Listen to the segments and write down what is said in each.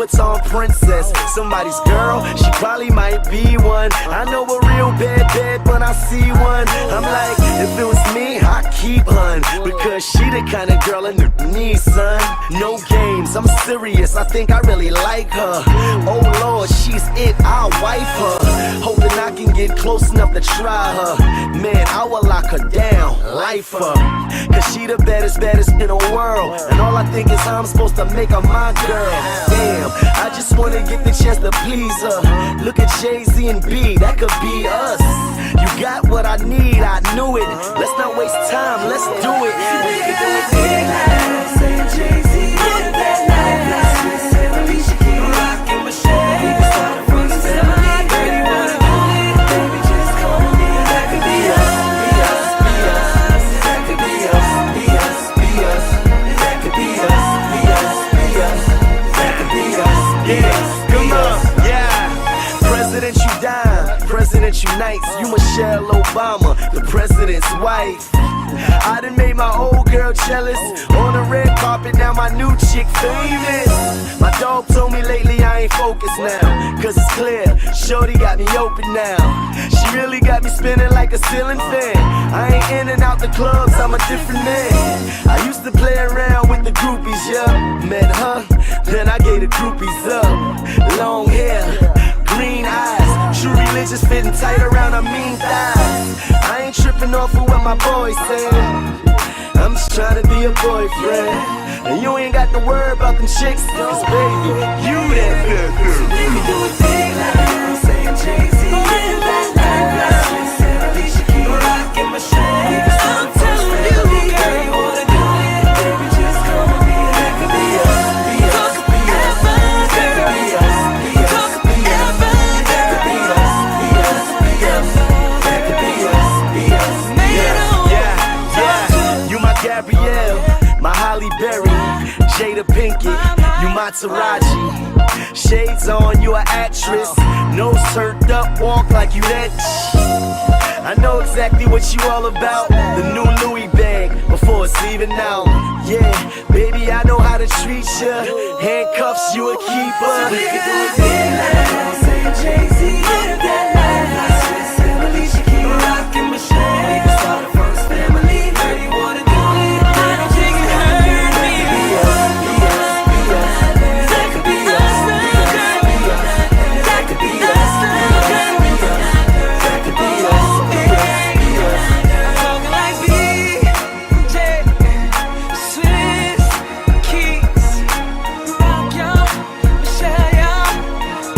Vuitton princess. Somebody's girl, she probably might be one. I know a real bad when I see one. I'm like, if it was me, I'd keep hun, because she the kind of girl in the need, son. No games, I'm serious, I think I really like her. Oh Lord, she's it, I'll wife her. Hoping I can get close enough to try her. Man, I will lock her down, life her, cause she the baddest in the world. And all I think is how I'm supposed to make her my girl. Damn, I just wanna get the chance to please her. Look at Jay-Z and B, that could be us. You got what I need, I knew it. Let's not waste time, let's do it. We can do it big like saying Jay-Z in that night. Let's say Alicia Keys, rockin' Michelle. We can start a first family. Girl, you wanna do it? Baby, just call me. That could be us, be us, be us. That could be us, be us, be us. That could be us, be us, be us. That could be us, yeah. Come on, yeah. Presidential dime, presidential nights. You Michelle Obama, the president's wife. I done made my old girl jealous. On the red carpet, now my new chick famous. My dog told me lately I ain't focused now, cause it's clear, shorty got me open now. She really got me spinning like a ceiling fan. I ain't in and out the clubs, I'm a different man. I used to play around with the groupies, yeah. Met her, then I gave the groupies up. Long hair, green eyes, true religious fitting tight around her mean thighs. I ain't tripping off of what my boy said. I'm just trying to be a boyfriend. And you ain't got to worry about them chicks, cause baby, you that good girl. We can do it big like saying Jay-Z in that night. Said Alicia Keys, rockin' Michelle. We can start a first family. Girl, you wanna do it? Baby, just come with me. That could be us, be us, be us. That could be us, be us, be us. That could be us, be us, be us. That could be us, be us, be us. Yeah, you my Gabrielle, my Holly Berry, Jada Pinkett, you my Taraji. Shades on, you an actress. Nose turned up, walk like you that. I know exactly what you all about. The new Louis bag before it's even out. Yeah, baby, I know how to treat ya. Handcuffs, you a keeper. We can do it big like saying Jay-Z in that night. Said Alicia Keys, rockin' Michelle. We can start a first family. Girl, you wanna do it? I don't think it hurt me. That could be us, that could be us, that could be us. Talking like BJ, Swiss Keys, rock y'all, Michelle y'all.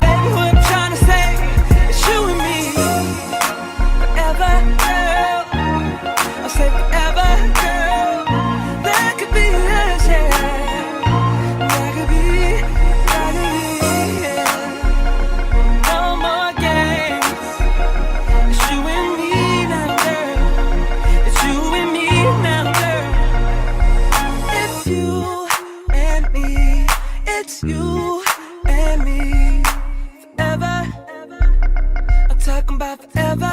Baby, what I'm trying to say is you and me, forever, girl. I say forever, girl. That could be us, yeah. That could be, yeah. No more games. It's you and me now, girl. It's you and me now, girl. It's you and me. It's you and me. Forever. I'm talking about forever.